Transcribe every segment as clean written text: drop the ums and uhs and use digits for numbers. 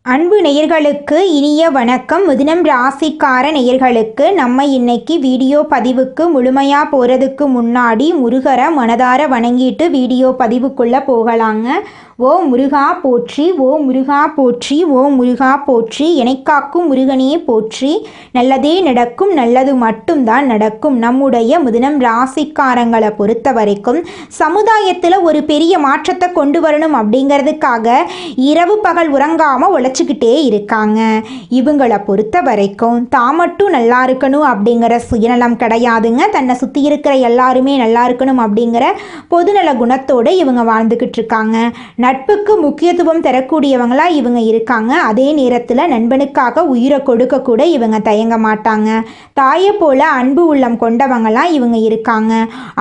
அன்பு நேயர்களுக்கு இனிய வணக்கம். மிதுனம் ராசிக்கார நேயர்களுக்கு நம்ம இன்னைக்கு வீடியோ பதிவுக்கு முழுமையாக போகிறதுக்கு முன்னாடி முருகரை மனதார வணங்கிட்டு வீடியோ பதிவுக்குள்ளே போகலாங்க. ஓ முருகா போற்றி, ஓ முருகா போற்றி, ஓ முருகா போற்றி, எனைக்காக்கும் முருகனே போற்றி. நல்லதே நடக்கும், நல்லது மட்டும்தான் நடக்கும். நம்முடைய மிதுனம் ராசிக்காரங்களை பொறுத்த வரைக்கும் சமுதாயத்தில் ஒரு பெரிய மாற்றத்தை கொண்டு வரணும் அப்படிங்கிறதுக்காக இரவு பகல் உறங்காமல் உழைச்சிக்கிட்டே இருக்காங்க. இவங்களை பொறுத்த வரைக்கும் தான் மட்டும் நல்லா இருக்கணும் அப்படிங்கிற சுயநலம் கிடையாதுங்க. தன்னை சுற்றி இருக்கிற எல்லாருமே நல்லா இருக்கணும் அப்படிங்கிற பொதுநல குணத்தோடு இவங்க வாழ்ந்துக்கிட்டு இருக்காங்க. நட்புக்கு முக்கியத்துவம் தரக்கூடியவங்களா இவங்க இருக்காங்க. அதே நேரத்தில் நண்பனுக்காக உயிரை கொடுக்க கூட இவங்க தயங்க மாட்டாங்க. தாயை போல அன்பு உள்ளம் கொண்டவங்களா இவங்க இருக்காங்க.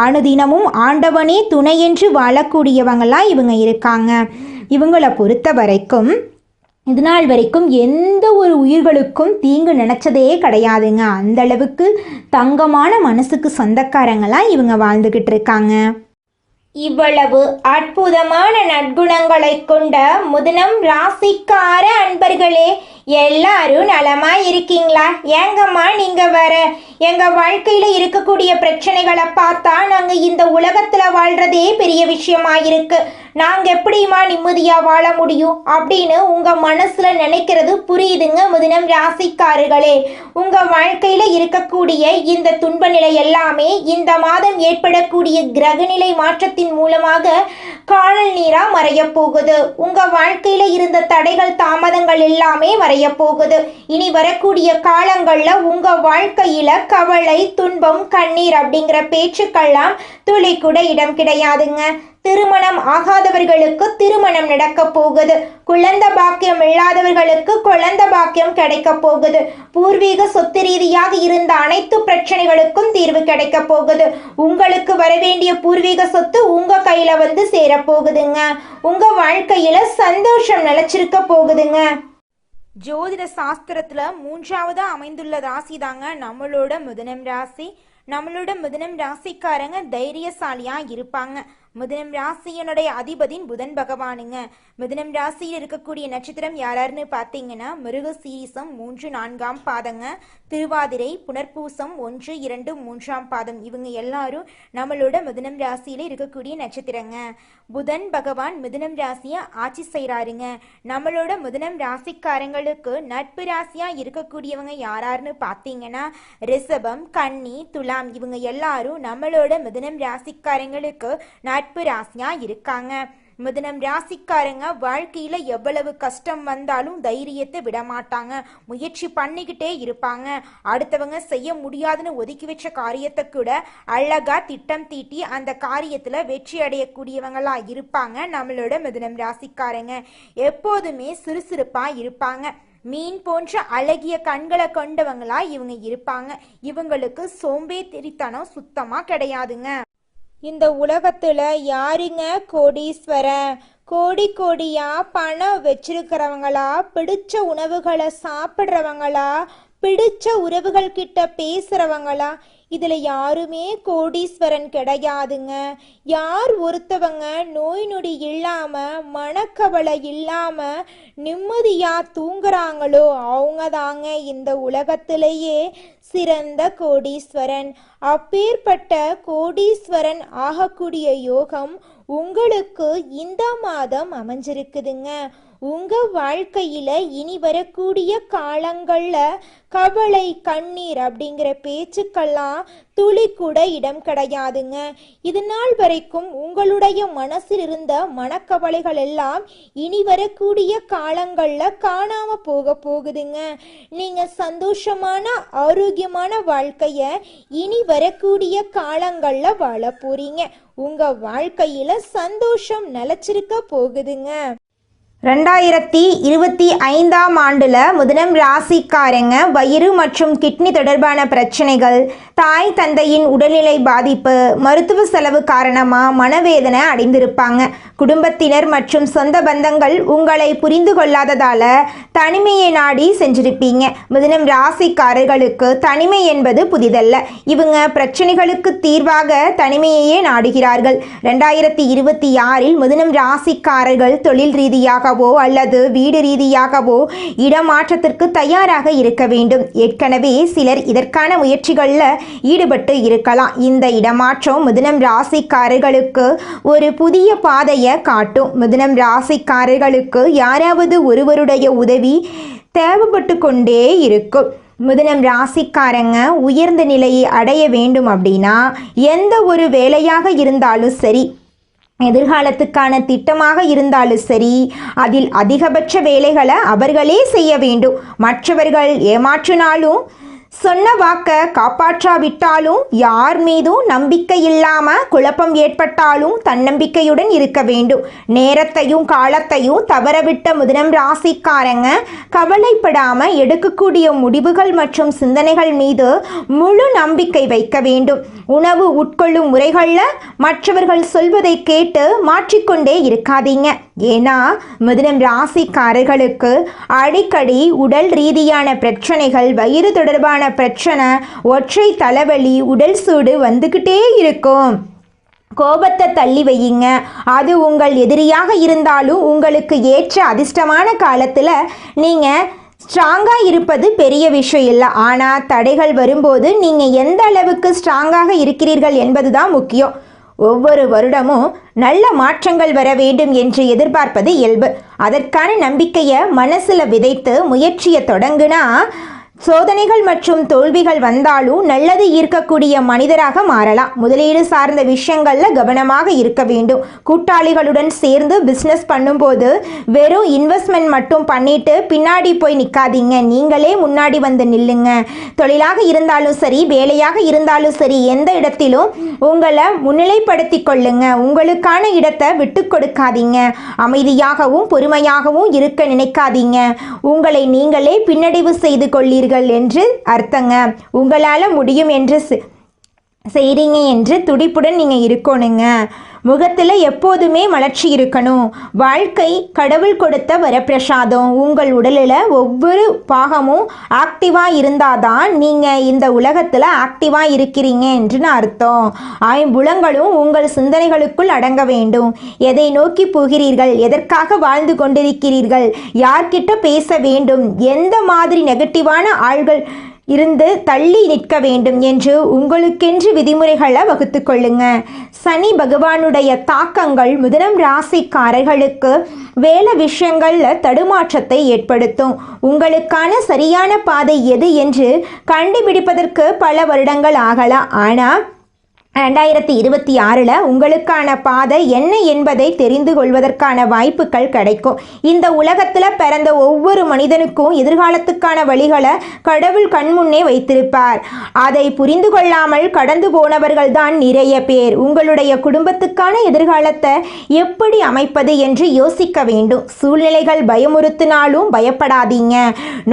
அனுதினமும் ஆண்டவனே துணையென்று வாழக்கூடியவங்களா இவங்க இருக்காங்க. இவங்களை பொறுத்த வரைக்கும் இது நாள் வரைக்கும் எந்த ஒரு உயிர்களுக்கும் தீங்கு நினச்சதே கிடையாதுங்க. அந்தளவுக்கு தங்கமான மனசுக்கு சொந்தக்காரங்களாக இவங்க வாழ்ந்துக்கிட்டு இருக்காங்க. இவ்வளவு அற்புதமான நற்குணங்களை கொண்ட மிதுனம் ராசிக்கார அன்பர்களே, எல்லாரும் நலமா இருக்கீங்களா? ஏங்கம்மா நீங்க வேற எங்க வாழ்க்கையில இருக்கக்கூடிய பிரச்சனைகளை பார்த்தா நாங்க இந்த உலகத்துல வாழ்றதே பெரிய விஷயமா இருக்கு, நாங்க எப்படிமா நிம்மதியா வாழ முடியும் அப்படின்னு உங்க மனசுல நினைக்கிறது புரியுதுங்க. மிதுனம் ராசிக்காரர்களே, உங்க வாழ்க்கையில இருக்கக்கூடிய இந்த துன்ப நிலை எல்லாமே இந்த மாதம் ஏற்படக்கூடிய கிரகநிலை மாற்றத்தின் மூலமாக காணல் நீரா மறைய போகுது. உங்க வாழ்க்கையில இருந்த தடைகள் தாமதங்கள் எல்லாமே மறைய போகுது. இனி வரக்கூடிய காலங்கள்ல உங்க வாழ்க்கையில கவலை, துன்பம், கண்ணீர் அப்படிங்கிற பேச்சுக்கெல்லாம் துளி கூட இடம் கிடையாதுங்க. திருமணம் ஆகாதவர்களுக்கு திருமணம் நடக்க போகுது. குழந்தை பாக்கியம் இல்லாதவர்களுக்கு குழந்தை பாக்கியம் கிடைக்க போகுது. பூர்வீக சொத்து ரீதியாக இருந்த அனைத்து பிரச்சனைகளுக்கும் தீர்வு கிடைக்க போகுது. உங்களுக்கு வரவேண்டிய பூர்வீக சொத்து உங்க கையில வந்து சேர போகுதுங்க. உங்க வாழ்க்கையில சந்தோஷம் நிலைச்சிருக்க போகுதுங்க. ஜோதிட சாஸ்திரத்துல 3ஆவதா அமைந்துள்ள ராசி தாங்க நம்மளோட மிதுனம் ராசி. நம்மளோட மிதுனம் ராசிக்காரங்க தைரியசாலியா இருப்பாங்க. மிதுனம் ராசியனுடைய அதிபதியின் புதன் பகவானுங்க. மிதுனம் ராசியில் இருக்கக்கூடிய நட்சத்திரம் யாராருன்னு பார்த்தீங்கன்னா மிருகசீரிசம் 3, 4ஆம் பாதங்க, திருவாதிரை, புனர்பூசம் 1, 2, 3ஆம் பாதம். இவங்க எல்லாரும் நம்மளோட மிதுனம் ராசியில இருக்கக்கூடிய நட்சத்திரங்க. புதன் பகவான் மிதுனம் ராசியை ஆட்சி செய்கிறாருங்க. நம்மளோட மிதுனம் ராசிக்காரங்களுக்கு நட்பு ராசியா இருக்கக்கூடியவங்க யாராருன்னு பார்த்தீங்கன்னா ரிஷபம், கன்னி, துலாம். இவங்க எல்லாரும் நம்மளோட மிதுனம் ராசிக்காரங்களுக்கு நட்பு ராசியா இருக்காங்க. மிதுனம் ராசிக்காரங்க வாழ்க்கையில எவ்வளவு கஷ்டம் வந்தாலும் தைரியத்தை விட மாட்டாங்க. முயற்சி பண்ணிக்கிட்டே இருப்பாங்க. அடுத்தவங்க செய்ய முடியாதுன்னு ஒதுக்கி வச்ச காரியத்தை கூட அழகா திட்டம் தீட்டி அந்த காரியத்துல வெற்றி அடையக்கூடியவங்களா இருப்பாங்க. நம்மளோட மிதுனம் ராசிக்காரங்க எப்போதுமே சுறுசுறுப்பா இருப்பாங்க. மீன் போன்ற அழகிய கண்களை கொண்டவங்களா இவங்க இருப்பாங்க. இவங்களுக்கு சோம்பேறித்தனம் சுத்தமா கிடையாதுங்க. இந்த உலகத்துல யாருங்க கோடீஸ்வரன்? கோடி கோடியா பணம் வச்சிருக்கிறவங்களா, பிடிச்ச உணவுகளை சாப்பிட்றவங்களா, பிடிச்ச உறவுகள் கிட்ட பேசுறவங்களா? இதுல யாருமே கோடீஸ்வரன் கிடையாதுங்க. யார் ஒருத்தவங்க நோய் நொடி இல்லாம, மனக்கவலை இல்லாம நிம்மதியா தூங்குறாங்களோ அவங்க தாங்க இந்த உலகத்திலேயே சிறந்த கோடீஸ்வரன். அப்பேற்பட்ட கோடீஸ்வரன் ஆகக்கூடிய யோகம் உங்களுக்கு இந்த மாதம் அமைஞ்சிருக்குதுங்க. உங்க வாழ்க்கையில இனி வரக்கூடிய காலங்கள்ல கவலை, கண்ணீர் அப்படிங்கிற பேச்சுக்கெல்லாம் துளி கூட இடம் கிடையாதுங்க. இது நாள் வரைக்கும் உங்களுடைய மனசில் இருந்த மனக்கவலைகள் எல்லாம் இனி வரக்கூடிய காலங்கள்ல காணாம போக போகுதுங்க. நீங்க சந்தோஷமான ஆரோக்கியமான வாழ்க்கைய இனி வரக்கூடிய காலங்கள்ல வாழ போறீங்க. உங்க வாழ்க்கையில சந்தோஷம் நிலைச்சிருக்க போகுதுங்க. 2025ஆம் ஆண்டில் மிதுனம் ராசிக்காரங்க வயிறு மற்றும் கிட்னி தொடர்பான பிரச்சனைகள், தாய் தந்தையின் உடல்நிலை பாதிப்பு, மருத்துவ செலவு காரணமாக மனவேதனை அடைந்திருப்பாங்க. குடும்பத்தினர் மற்றும் சொந்த பந்தங்கள் உங்களை புரிந்து கொள்ளாததால் தனிமையை நாடி சென்றிருப்பீங்க. மிதுனம் ராசிக்காரர்களுக்கு தனிமை என்பது புதிதல்ல. இவங்க பிரச்சனைகளுக்கு தீர்வாக தனிமையையே நாடுகிறார்கள். 2026 மிதுனம் ராசிக்காரர்கள் தொழில் ரீதியாகவோ அல்லது வீடு ரீதியாகவோ இடமாற்றத்திற்கு தயாராக இருக்க வேண்டும். ஏற்கனவே சிலர் இதற்கான முயற்சிகளில் ஈடுபட்டு இருக்கலாம். இந்த இடமாற்றம் மிதுனம் ராசிக்காரர்களுக்கு ஒரு புதிய பாதையை காட்டும். மிதுனம் ராசிக்காரர்களுக்கு யாராவது ஒருவருடைய உதவி தேவைப்பட்டு கொண்டே இருக்கும். மிதுனம் ராசிக்காரங்க உயர்ந்த நிலையை அடைய வேண்டும் அப்படின்னா எந்த ஒரு வேலையாக இருந்தாலும் சரி, எதிர்காலத்துக்கான திட்டமாக இருந்தாலும் சரி, அதில் அதிகபட்ச வேலைகளை அவர்களே செய்ய வேண்டும். மற்றவர்கள் ஏமாற்றினாலும் சொன்ன வாக்க காப்பாற்றாவிட்டாலும் யார் மீதும் நம்பிக்கை இல்லாமல் குழப்பம் ஏற்பட்டாலும் தன்னம்பிக்கையுடன் இருக்க வேண்டும். நேரத்தையும் காலத்தையும் தவறவிட்ட மிதுனம் ராசிக்காரங்க கவலைப்படாமல் எடுக்கக்கூடிய முடிவுகள் மற்றும் சிந்தனைகள் மீது முழு நம்பிக்கை வைக்க வேண்டும். உணவு உட்கொள்ளும் முறைகளில் மற்றவர்கள் சொல்வதை கேட்டு மாற்றிக்கொண்டே இருக்காதீங்க. ஏன்னா மிதுனம் ராசிக்காரர்களுக்கு அடிக்கடி உடல் ரீதியான பிரச்சனைகள், வயிறு தொடர்பான பிரச்சனை, ஒற்றை தலைவலி, உடல் சூடு வந்துக்கிட்டே இருக்கும். கோபத்தை தள்ளி வையுங்க. அது உங்கள் எதிரியாக இருந்தாலும் உங்களுக்கு ஏற்ற அதிர்ஷ்டமான காலத்தில் நீங்கள் ஸ்ட்ராங்காக இருப்பது பெரிய விஷயம் இல்லை. ஆனால் தடைகள் வரும்போது நீங்கள் எந்த அளவுக்கு ஸ்ட்ராங்காக இருக்கிறீர்கள் என்பது தான் முக்கியம். ஒவ்வொரு வருடமும் நல்ல மாற்றங்கள் வர வேண்டும் என்று எதிர்பார்ப்பது இயல்பு. அதற்கான நம்பிக்கையை மனசில் விதைத்து முயற்சியை தொடங்குனா சோதனைகள் மற்றும் தோல்விகள் வந்தாலும் நல்லது ஈர்க்கக்கூடிய மனிதராக மாறலாம். முதலீடு சார்ந்த விஷயங்களில் கவனமாக இருக்க வேண்டும். கூட்டாளிகளுடன் சேர்ந்து பிஸ்னஸ் பண்ணும்போது வெறும் இன்வெஸ்ட்மெண்ட் மட்டும் பண்ணிட்டு பின்னாடி போய் நிற்காதீங்க. நீங்களே முன்னாடி வந்து நில்லுங்க. தொழிலாக இருந்தாலும் சரி, வேலையாக இருந்தாலும் சரி, எந்த இடத்திலும் உங்களை முன்னிலைப்படுத்தி கொள்ளுங்க. உங்களுக்கான இடத்தை விட்டு கொடுக்காதீங்க. அமைதியாகவும் பொறுமையாகவும் இருக்க நினைக்காதீங்க. உங்களை நீங்களே பின்னடைவு செய்து கொள்ளீர்கள் என்று அர்த்தங்க. உங்களால் முடியும் என்று செய்கிறீங்க என்று துடிப்புடன் நீங்கள் இருக்கணுங்க. முகத்தில் எப்போதுமே மலர்ச்சி இருக்கணும். வாழ்க்கை கடவுள் கொடுத்த வரப்பிரசாதம். உங்கள் உடலில் ஒவ்வொரு பாகமும் ஆக்டிவாக இருந்தால் தான் நீங்கள் இந்த உலகத்தில் ஆக்டிவாக இருக்கிறீங்க என்று அர்த்தம். ஐம்புலங்களும் உங்கள் சிந்தனைகளுக்குள் அடங்க வேண்டும். எதை நோக்கி போகிறீர்கள், எதற்காக வாழ்ந்து கொண்டிருக்கிறீர்கள், யார்கிட்ட பேச வேண்டும், எந்த மாதிரி நெகட்டிவான ஆள்கள் இருந்து தள்ளி நிற்க வேண்டும் என்று உங்களுக்கென்று விதிமுறைகளை வகுத்து கொள்ளுங்க. சனி பகவானுடைய தாக்கங்கள் மிதுனம் ராசிக்காரர்களுக்கு வேலை விஷயங்களில் தடுமாற்றத்தை ஏற்படுத்தும். உங்களுக்கான சரியான பாதை எது என்று கண்டுபிடிப்பதற்கு பல வருடங்கள் ஆகலாம். ஆனால் 2026 உங்களுக்கான பாதை என்ன என்பதை தெரிந்து கொள்வதற்கான வாய்ப்புகள் கிடைக்கும். இந்த உலகத்தில் பிறந்த ஒவ்வொரு மனிதனுக்கும் எதிர்காலத்துக்கான வழிகளை கடவுள் கண்முன்னே வைத்திருப்பார். அதை புரிந்து கொள்ளாமல் கடந்து போனவர்கள் தான் நிறைய பேர். உங்களுடைய குடும்பத்துக்கான எதிர்காலத்தை எப்படி அமைப்பது என்று யோசிக்க வேண்டும். சூழ்நிலைகள் பயமுறுத்தினாலும் பயப்படாதீங்க.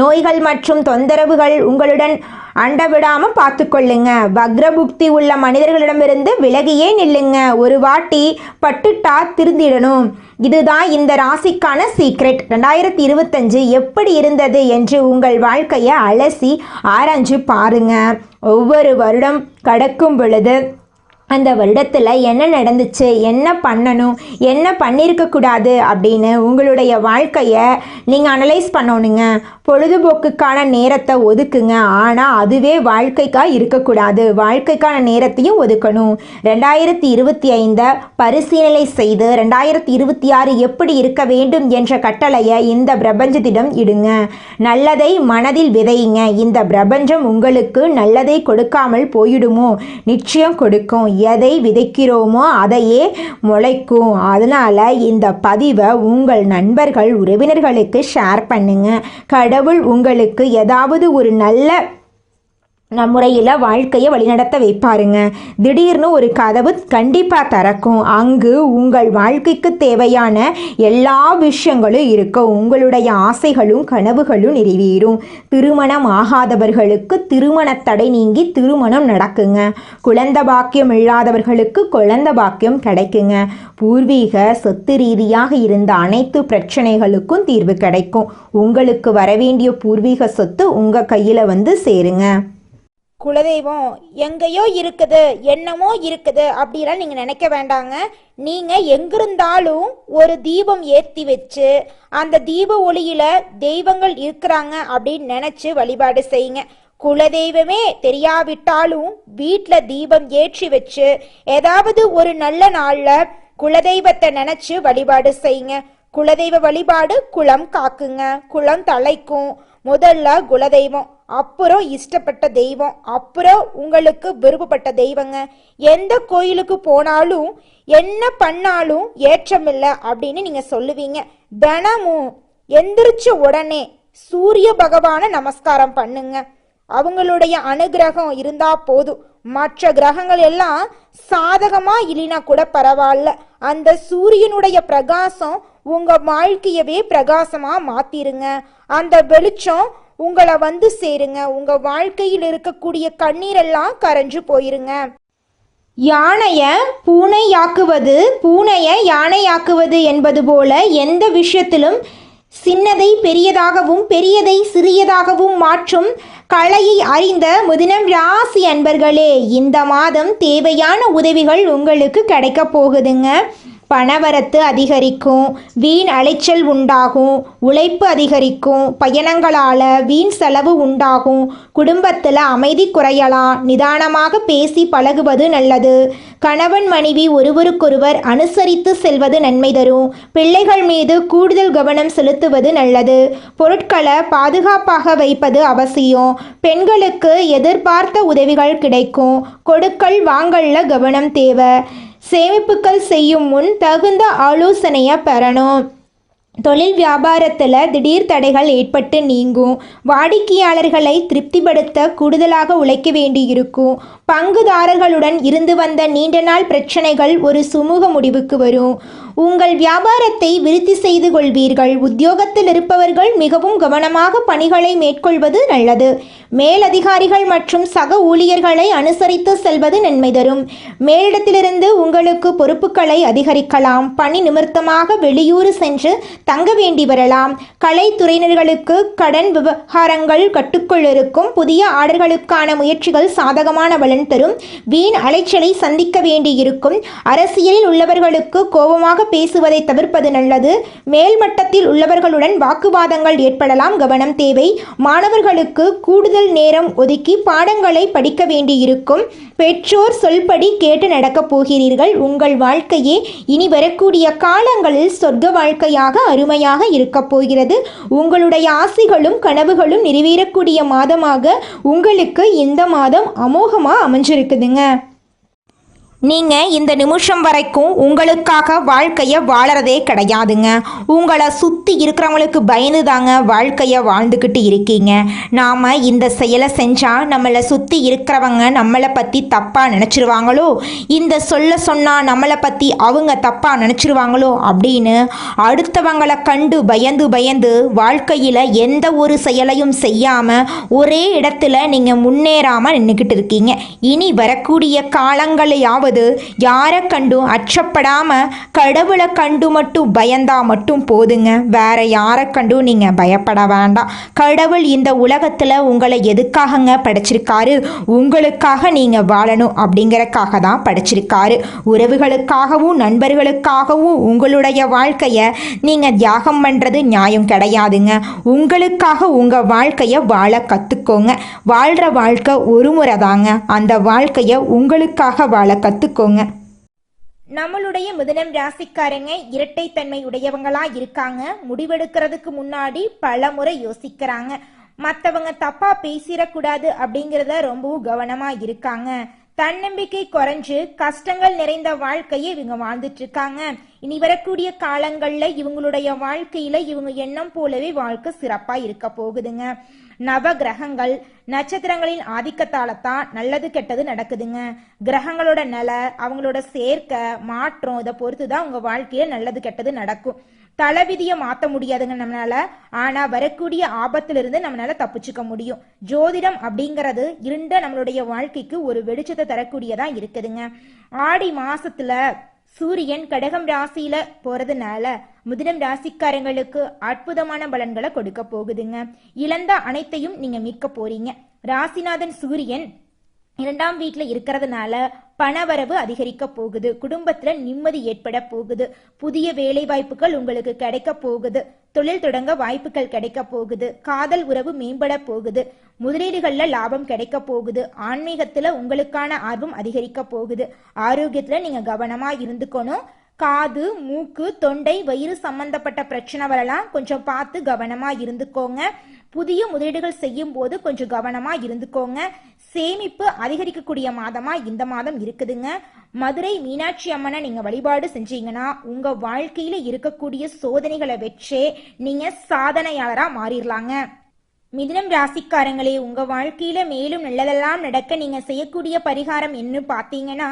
நோய்கள் மற்றும் தொந்தரவுகள் உங்களுடன் அண்டவிடாமல் பார்த்து கொள்ளுங்க. வக்ரபுக்தி உள்ள மனிதர்களிடமிருந்து விலகியே நில்லுங்க. ஒரு வாட்டி பட்டுட்டா திருந்திடணும். இதுதான் இந்த ராசிக்கான சீக்ரெட். 2025 எப்படி இருந்தது என்று உங்கள் வாழ்க்கையை அலசி ஆராய்ஞ்சு பாருங்க. ஒவ்வொரு வருடம் கடக்கும் பொழுது அந்த வருடத்தில் என்ன நடந்துச்சு, என்ன பண்ணணும், என்ன பண்ணியிருக்கக்கூடாது அப்படின்னு உங்களுடைய வாழ்க்கையை நீங்கள் அனலைஸ் பண்ணணுங்க. பொழுதுபோக்குக்கான நேரத்தை ஒதுக்குங்க. ஆனால் அதுவே வாழ்க்கைக்காக இருக்கக்கூடாது. வாழ்க்கைக்கான நேரத்தையும் ஒதுக்கணும். 2025 பரிசீலனை செய்து 2026 எப்படி இருக்க வேண்டும் என்ற கட்டளையை இந்த பிரபஞ்சத்திடம் இடுங்க. நல்லதை மனதில் விதையுங்க. இந்த பிரபஞ்சம் உங்களுக்கு நல்லதை கொடுக்காமல் போயிடுமோ? நிச்சயம் கொடுக்கும். எதை விதைக்கிறோமோ அதையே முளைக்கும். அதனால் இந்த பதிவை உங்கள் நண்பர்கள், உறவினர்களுக்கு ஷேர் பண்ணுங்க. கடவுள் உங்களுக்கு ஏதாவது ஒரு நல்ல முறையில் வாழ்க்கையை வழிநடத்த வைப்பாருங்க. திடீர்னு ஒரு கதவு கண்டிப்பாக திறக்கும். அங்கு உங்கள் வாழ்க்கைக்கு தேவையான எல்லா விஷயங்களும் இருக்கும். உங்களுடைய ஆசைகளும் கனவுகளும் நிறைவேறும். திருமணம் ஆகாதவர்களுக்கு திருமண தடை நீங்கி திருமணம் நடக்குங்க. குழந்தை பாக்கியம் இல்லாதவர்களுக்கு குழந்தை பாக்கியம் கிடைக்குங்க. பூர்வீக சொத்து ரீதியாக இருந்த அனைத்து பிரச்சனைகளுக்கும் தீர்வு கிடைக்கும். உங்களுக்கு வரவேண்டிய பூர்வீக சொத்து உங்கள் கையில் வந்து சேருங்க. குலதெய்வம் எங்கேயோ இருக்குது, என்னமோ இருக்குது அப்படிலாம் நீங்கள் நினைக்க வேண்டாங்க. நீங்கள் எங்கிருந்தாலும் ஒரு தீபம் ஏற்றி வச்சு அந்த தீப ஒளியில் தெய்வங்கள் இருக்கிறாங்க அப்படின்னு நினச்சி வழிபாடு செய்யுங்க. குலதெய்வமே தெரியாவிட்டாலும் வீட்டில் தீபம் ஏற்றி வச்சு ஏதாவது ஒரு நல்ல நாளில் குலதெய்வத்தை நினச்சி வழிபாடு செய்யுங்க. குலதெய்வ வழிபாடு குலம் காக்குங்க, குலம் தலைக்கும். முதல்ல குலதெய்வம், அப்புறம் இஷ்டப்பட்ட தெய்வம், அப்புறம் உங்களுக்கு விருப்பப்பட்ட தெய்வங்க. எந்த கோயிலுக்கு போனாலும் என்ன பண்ணாலும் ஏற்றமில்லை அப்படின்னு நீங்க சொல்லுவீங்க. தினமும் எந்திரிச்ச உடனே சூரிய பகவானை நமஸ்காரம் பண்ணுங்க. அவங்களுடைய அனுகிரகம் இருந்தா போதும். மற்ற கிரகங்கள் எல்லாம் சாதகமா இல்லைனா கூட பரவாயில்ல, அந்த சூரியனுடைய பிரகாசம் உங்க வாழ்க்கையவே பிரகாசமா மாத்திருங்க. அந்த வெளிச்சம் உங்களை வந்து சேருங்க. உங்க வாழ்க்கையில் இருக்கக்கூடிய கண்ணீரெல்லாம் கரைஞ்சு போயிருங்க. யானைய பூனையாக்குவது, பூனைய யானையாக்குவது என்பது போல எந்த விஷயத்திலும் சின்னதை பெரியதாகவும் பெரியதை சிறியதாகவும் மாற்றும் கலையை அறிந்த மிதுனம் ராசி அன்பர்களே, இந்த மாதம் தேவையான உதவிகள் உங்களுக்கு கிடைக்க போகுதுங்க. பணவரத்து அதிகரிக்கும், வீண் அலைச்சல் உண்டாகும், உழைப்பு அதிகரிக்கும், பயணங்களால் வீண் செலவு உண்டாகும், குடும்பத்தில் அமைதி குறையலாம். நிதானமாக பேசி பழகுவது நல்லது. கணவன் மனைவி ஒருவருக்கொருவர் அனுசரித்து செல்வது நன்மை தரும். பிள்ளைகள் மீது கூடுதல் கவனம் செலுத்துவது நல்லது. பொருட்களை பாதுகாப்பாக வைப்பது அவசியம். பெண்களுக்கு எதிர்பார்த்த உதவிகள் கிடைக்கும். கொடுக்கல் வாங்கல்ல கவனம் தேவை. சேமிப்புகள் செய்யும் முன் தகுந்த ஆலோசனையை பெறணும். தொழில் வியாபாரத்தில் திடீர் தடைகள் ஏற்பட்டு நீங்கும். வாடிக்கையாளர்களை திருப்திப்படுத்த கூடுதலாக உழைக்க வேண்டியிருக்கும். பங்குதாரர்களுடன் இருந்து வந்த நீண்ட நாள் பிரச்சனைகள் ஒரு சுமூக முடிவுக்கு வரும். உங்கள் வியாபாரத்தை விருத்தி செய்து கொள்வீர்கள். உத்தியோகத்தில் இருப்பவர்கள் மிகவும் கவனமாக பணிகளை மேற்கொள்வது நல்லது. மேலதிகாரிகள் மற்றும் சக ஊழியர்களை அனுசரித்து செல்வது நன்மை தரும். மேலிடத்திலிருந்து உங்களுக்கு பொறுப்புகளை அதிகரிக்கலாம். பணி நிமித்தமாக வெளியூர் சென்று தங்க வேண்டி வரலாம். கலைத்துறையினர்களுக்கு கடன் விவகாரங்கள் கட்டுக்குள் இருக்கும். புதிய ஆர்டர்களுக்கான முயற்சிகள் சாதகமான பலன் தரும். வீண் அலைச்சலை சந்திக்க வேண்டியிருக்கும். அரசியலில் உள்ளவர்களுக்கு கோபமாக பேசுவதை தவிர்ப்பது நல்லது. மேல்மட்டத்தில் உள்ளவர்களுடன் வாக்குவாதங்கள் ஏற்படலாம், கவனம் தேவை. மாணவர்களுக்கு கூடுதல் நேரம் ஒதுக்கி பாடங்களை படிக்க வேண்டியிருக்கும். பெற்றோர் சொல்படி கேட்டு நடக்கப் போகிறீர்கள். உங்கள் வாழ்க்கையே இனி வரக்கூடிய காலங்களில் சொர்க்க வாழ்க்கையாக அருமையாக இருக்கப் போகிறது. உங்களுடைய ஆசைகளும் கனவுகளும் நிறைவேறக்கூடிய மாதமாக உங்களுக்கு இந்த மாதம் அமோகமாக அமைஞ்சிருக்குதுங்க. நீங்கள் இந்த நிமிஷம் வரைக்கும் உங்களுக்காக வாழ்க்கையை வாழறதே கிடையாதுங்க. உங்களை சுற்றி இருக்கிறவங்களுக்கு பயந்து தாங்க வாழ்க்கையை வாழ்ந்துக்கிட்டு இருக்கீங்க. நாம் இந்த செயலை செஞ்சால் நம்மளை சுற்றி இருக்கிறவங்க நம்மளை பற்றி தப்பாக நினச்சிருவாங்களோ, இந்த சொல்ல சொன்னால் நம்மளை பற்றி அவங்க தப்பாக நினச்சிருவாங்களோ அப்படின்னு அடுத்தவங்களை கண்டு பயந்து பயந்து வாழ்க்கையில் எந்த ஒரு செயலையும் செய்யாமல் ஒரே இடத்துல நீங்கள் முன்னேறாமல் நின்றுக்கிட்டு இருக்கீங்க. இனி வரக்கூடிய காலங்களையாவது யாரை கண்டும் அச்சப்படாம கடவுளை கண்டு மட்டும் பயந்தா மட்டும் போதுங்க. வேற யாரை கண்டும் நீங்க பயப்பட வேண்டாம். கடவுள் இந்த உலகத்துல உங்களை எதுக்காகங்க படைச்சிருக்காரு? உங்களுக்காக நீங்க வாழணும் அப்படிங்கறக்காக தான் படைச்சிருக்காரு. உறவுகளுக்காகவும் நண்பர்களுக்காகவும் உங்களுடைய வாழ்க்கைய நீங்க தியாகம் பண்றது நியாயம் கிடையாதுங்க. உங்களுக்காக உங்க வாழ்க்கைய வாழ கத்துக்கோங்க. வாழ்ற வாழ்க்கை ஒரு முறை தாங்க. அந்த வாழ்க்கைய உங்களுக்காக வாழ கத்துக்கோங்க. நம்மளுடைய மிதுனம் ராசிக்காரங்க இரட்டைத்தன்மை உடையவங்களா இருக்காங்க. முடிவெடுக்கிறதுக்கு முன்னாடி பல முறை யோசிக்கிறாங்க. மற்றவங்க தப்பா பேசிடக்கூடாது அப்படிங்கிறத ரொம்பவும் கவனமா இருக்காங்க. தன்னம்பிக்கை குறைஞ்சு கஷ்டங்கள் நிறைந்த வாழ்க்கையை இவங்க வாழ்ந்துட்டு இருக்காங்க. இனி வரக்கூடிய காலங்கள்ல இவங்களுடைய வாழ்க்கையில இவங்க எண்ணம் போலவே வாழ்க்கை சிறப்பா இருக்க போகுதுங்க. நவ கிரகங்கள் நட்சத்திரங்களின் ஆதிக்கத்தாலத்தான் நல்லது கெட்டது நடக்குதுங்க. கிரகங்களோட நிலை, அவங்களோட சேர்க்கை, மாற்றம் இதை பொறுத்துதான் உங்க வாழ்க்கையில நல்லது கெட்டது நடக்கும். தலைவிதியை மாற்ற முடியாதுங்க நம்மளால. ஆனா வரக்கூடிய ஆபத்திலிருந்து நம்மளால தப்பிச்சுக்க முடியும். ஜோதிடம் அப்படிங்கிறது இருண்ட நம்மளுடைய வாழ்க்கைக்கு ஒரு வெளிச்சத்தை தரக்கூடியதா இருக்குதுங்க. ஆடி மாசத்துல சூரியன் கடகம் ராசியில போறதுனால மிதுனம் ராசிக்காரங்களுக்கு அற்புதமான பலன்களை கொடுக்க போகுதுங்க. இழந்த அனைத்தையும் நீங்க மீட்க போறீங்க. ராசிநாதன் சூரியன் 2ஆம் வீட்டுல இருக்கிறதுனால பணவரவு அதிகரிக்க போகுது. குடும்பத்துல நிம்மதி ஏற்பட போகுது. புதிய வேலை வாய்ப்புகள் உங்களுக்கு கிடைக்க போகுது. தொழில் தொடங்க வாய்ப்புகள் கிடைக்க போகுது. காதல் உறவு மேம்பட போகுது. முதலீடுகள்ல லாபம் கிடைக்க போகுது. ஆன்மீகத்துல உங்களுக்கான ஆர்வம் அதிகரிக்க போகுது. ஆரோக்கியத்துல நீங்க கவனமா இருந்துக்கணும். காது, மூக்கு, தொண்டை, வயிறு சம்பந்தப்பட்ட பிரச்சனை வரலாம். கொஞ்சம் பார்த்து கவனமா இருந்துக்கோங்க. புதிய முதலீடுகள் செய்யும் போது கொஞ்சம் கவனமா இருந்துக்கோங்க. சேமிப்பு அதிகரிக்கக்கூடிய மாதமா இந்த மாதம் இருக்குதுங்க. மதுரை மீனாட்சி அம்மனை நீங்க வழிபாடு செஞ்சீங்கன்னா உங்க வாழ்க்கையில இருக்கக்கூடிய சோதனைகளை வச்சே நீங்க சாதனையாளரா மாறிடலாங்க. மிதுனம் ராசிக்காரங்களே, உங்க வாழ்க்கையில மேலும் நல்லதெல்லாம் நடக்க நீங்க செய்யக்கூடிய பரிகாரம் என்ன பாத்தீங்கன்னா,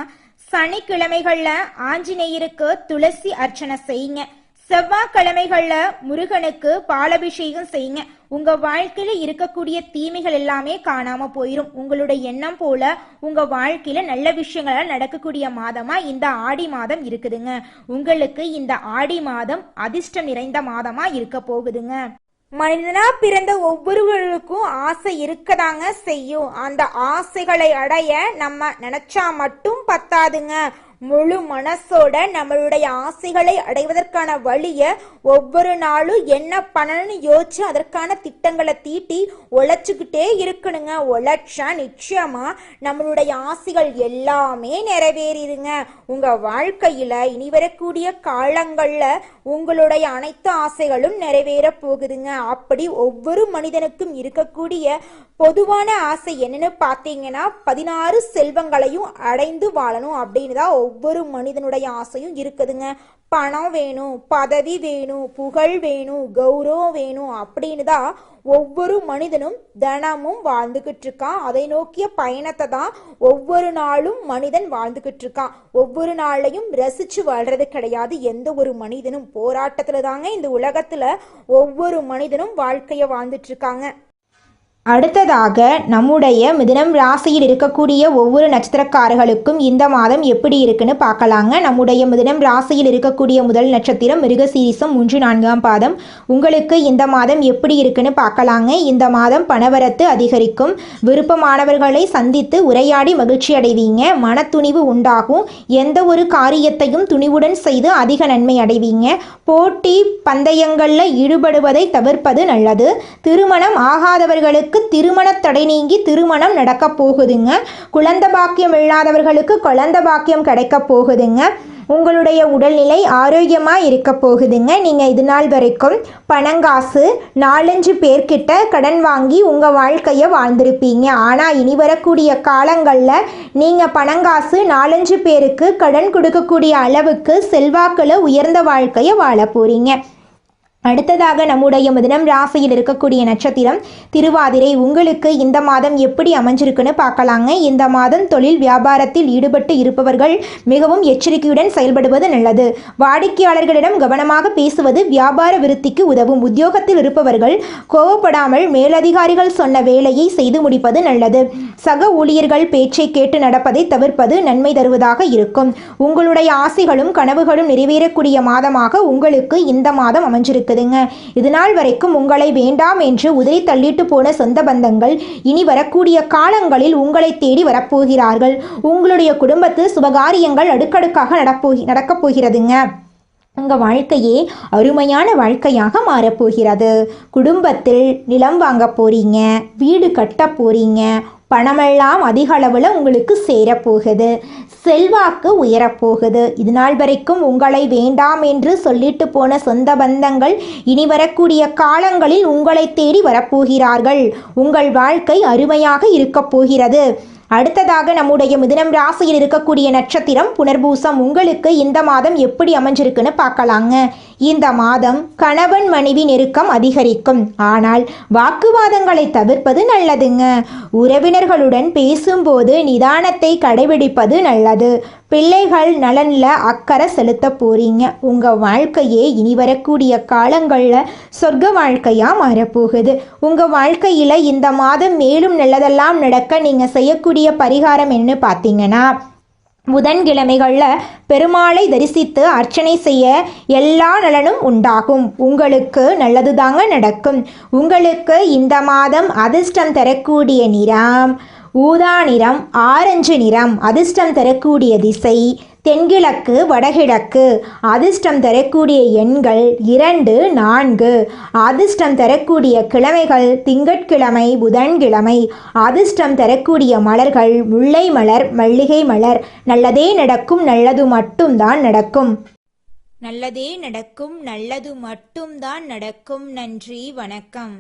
சனிக்கிழமைகள்ல ஆஞ்சநேயருக்கு துளசி அர்ச்சனை செய்யுங்க. செவ்வாய்க்கிழமைகள்ல முருகனுக்கு பாலபிஷேகம் செய்யுங்க. உங்க வாழ்க்கையில இருக்கக்கூடிய தீமைகள் எல்லாமே காணாம போயிரும். உங்களுடைய எண்ணம் போல உங்க வாழ்க்கையில நல்ல விஷயங்கள் நடக்கக்கூடிய மாதமா இந்த ஆடி மாதம் இருக்குதுங்க. உங்களுக்கு இந்த ஆடி மாதம் அதிர்ஷ்டம் நிறைந்த மாதமா இருக்க போகுதுங்க. மனிதனா பிறந்த ஒவ்வொருவருக்கும் ஆசை இருக்கதாங்க செய்யும். அந்த ஆசைகளை அடைய நம்ம நினைச்சா மட்டும் பத்தாதுங்க. முழு மனசோட நம்மளுடைய ஆசைகளை அடைவதற்கான வழிய ஒவ்வொரு நாளும் என்ன பண்ணணும்னு யோசிச்சு அதற்கான திட்டங்களை தீட்டி உழைச்சுக்கிட்டே இருக்கணுங்க. உழைச்சா நிச்சயமா நம்மளுடைய ஆசைகள் எல்லாமே நிறைவேறிடுங்க. உங்க வாழ்க்கையில இனி வரக்கூடிய காலங்கள்ல உங்களுடைய அனைத்து ஆசைகளும் நிறைவேற போகுதுங்க. அப்படி ஒவ்வொரு மனிதனுக்கும் இருக்கக்கூடிய பொதுவான ஆசை என்னன்னு பார்த்தீங்கன்னா 16 செல்வங்களையும் அடைந்து வாழணும் அப்படின்னு தான் ஒவ்வொரு மனிதனுடைய ஆசையும் இருக்குதுங்க. பணம் வேணும், பதவி வேணும், புகழ் வேணும், கௌரவம் வேணும் அப்படின்னு தான் ஒவ்வொரு மனிதனும் தினமும் வாழ்ந்துகிட்டு இருக்கான். அதை நோக்கிய பயணத்தை தான் ஒவ்வொரு நாளும் மனிதன் வாழ்ந்துகிட்டு இருக்கான். ஒவ்வொரு நாளையும் ரசிச்சு வாழ்றது கிடையாது. எந்த ஒரு மனிதனும் போராட்டத்துல தாங்க இந்த உலகத்துல ஒவ்வொரு மனிதனும் வாழ்க்கைய வாழ்ந்துட்டு இருக்காங்க. அடுத்ததாக நம்முடைய மிதுனம் ராசியில் இருக்கக்கூடிய ஒவ்வொரு நட்சத்திரக்காரர்களுக்கும் இந்த மாதம் எப்படி இருக்குன்னு பார்க்கலாங்க. நம்முடைய மிதுனம் ராசியில் இருக்கக்கூடிய முதல் நட்சத்திரம் மிருகசீரிசம் 3-4ஆம் பாதம். உங்களுக்கு இந்த மாதம் எப்படி இருக்குன்னு பார்க்கலாங்க. இந்த மாதம் பணவரத்து அதிகரிக்கும். விருப்பமானவர்களை சந்தித்து உரையாடி மகிழ்ச்சி அடைவீங்க. மன துணிவு உண்டாகும். எந்த ஒரு காரியத்தையும் துணிவுடன் செய்து அதிக நன்மை அடைவீங்க. போட்டி பந்தயங்களில் ஈடுபடுவதை தவிர்ப்பது நல்லது. திருமணம் ஆகாதவர்களுக்கு திருமண தடை நீங்கி திருமணம் நடக்க போகுதுங்க. குழந்தை பாக்கியம் இல்லாதவர்களுக்கு குழந்தை பாக்கியம் கிடைக்க போகுதுங்க. உங்களுடைய உடல்நிலை ஆரோக்கியமாக இருக்க போகுதுங்க. நீங்கள் இது நாள் வரைக்கும் பணங்காசு 4-5 பேர்கிட்ட கடன் வாங்கி உங்கள் வாழ்க்கையை வாழ்ந்திருப்பீங்க. ஆனால் இனி வரக்கூடிய காலங்களில் நீங்கள் பணங்காசு 4-5 பேருக்கு கடன் கொடுக்கக்கூடிய அளவுக்கு செல்வாக்கில் உயர்ந்த வாழ்க்கையை வாழ போகிறீங்க. அடுத்ததாக நம்முடைய மிதுனம் ராசியில் இருக்கக்கூடிய நட்சத்திரம் திருவாதிரை. உங்களுக்கு இந்த மாதம் எப்படி அமைஞ்சிருக்குன்னு பார்க்கலாங்க. இந்த மாதம் தொழில் வியாபாரத்தில் ஈடுபட்டு இருப்பவர்கள் மிகவும் எச்சரிக்கையுடன் செயல்படுவது நல்லது. வாடிக்கையாளர்களிடம் கவனமாக பேசுவது வியாபார விருத்திக்கு உதவும். உத்தியோகத்தில் இருப்பவர்கள் கோவப்படாமல் மேலதிகாரிகள் சொன்ன வேலையை செய்து முடிப்பது நல்லது. சக ஊழியர்கள் பேச்சை கேட்டு நடப்பதை தவிர்ப்பது நன்மை தருவதாக இருக்கும். உங்களுடைய ஆசைகளும் கனவுகளும் நிறைவேறக்கூடிய மாதமாக உங்களுக்கு இந்த மாதம் அமைஞ்சிருக்கு. இதனால் வரைக்கும் உங்களை வேண்டாம் என்று உதறி தள்ளிட்டு போன சொந்த பந்தங்கள் இனி வரக்கூடிய காலங்களில் உங்களை தேடி வரப்போகிறார்கள். உங்களுடைய குடும்பத்தில் சுபகாரியங்கள் அடுக்கடுக்காக நடக்கப் போகிறதுங்க. உங்கள் வாழ்க்கையே அருமையான வாழ்க்கையாக மாறப்போகிறது. குடும்பத்தில் நிலம் வாங்க போறீங்க, வீடு கட்ட போறீங்க. பணமெல்லாம் அதிக அளவில் உங்களுக்கு சேரப்போகுது. செல்வாக்கு உயரப்போகுது. இது நாள் வரைக்கும் உங்களை வேண்டாம் என்று சொல்லிட்டு போன சொந்த பந்தங்கள் இனி வரக்கூடிய காலங்களில் உங்களை தேடி வரப்போகிறார்கள். உங்கள் வாழ்க்கை அருமையாக இருக்க போகிறது. அடுத்ததாக நம்முடைய மிதுனம் ராசியில் இருக்கக்கூடிய நட்சத்திரம் புனர்பூசம். உங்களுக்கு இந்த மாதம் எப்படி அமைஞ்சிருக்குன்னு பார்க்கலாங்க. இந்த மாதம் கணவன் மனைவி நெருக்கம் அதிகரிக்கும். ஆனால் வாக்குவாதங்களை தவிர்ப்பது நல்லதுங்க. உறவினர்களுடன் பேசும்போது நிதானத்தை கடைபிடிப்பது நல்லது. பிள்ளைகள் நலனில் அக்கறை செலுத்த போறீங்க. உங்கள் வாழ்க்கையே இனி வரக்கூடிய காலங்களில் சொர்க்க வாழ்க்கையாக மாறப்போகுது. உங்கள் வாழ்க்கையில் இந்த மாதம் மேலும் நல்லதெல்லாம் நடக்க நீங்கள் செய்யக்கூடிய பரிகாரம் என்ன பார்த்தீங்கன்னா, புதன்கிழமைகளில் பெருமாளை தரிசித்து அர்ச்சனை செய்ய எல்லா நலனும் உண்டாகும். உங்களுக்கு நல்லது தாங்க நடக்கும். உங்களுக்கு இந்த மாதம் அதிர்ஷ்டம் தரக்கூடிய நிறம் ஊதா நிறம், ஆரஞ்சு நிறம். அதிர்ஷ்டம் தரக்கூடிய திசை தென்கிழக்கு வடகிழக்கு. அதிர்ஷ்டம் தரக்கூடிய எண்கள் 2, 4. அதிர்ஷ்டம் தரக்கூடிய கிழமைகள் திங்கட்கிழமை, புதன்கிழமை. அதிர்ஷ்டம் தரக்கூடிய மலர்கள் முல்லை மலர், மல்லிகை மலர். நல்லதே நடக்கும், நல்லது மட்டும்தான் நடக்கும். நல்லதே நடக்கும், நல்லது மட்டும்தான் நடக்கும். நன்றி, வணக்கம்.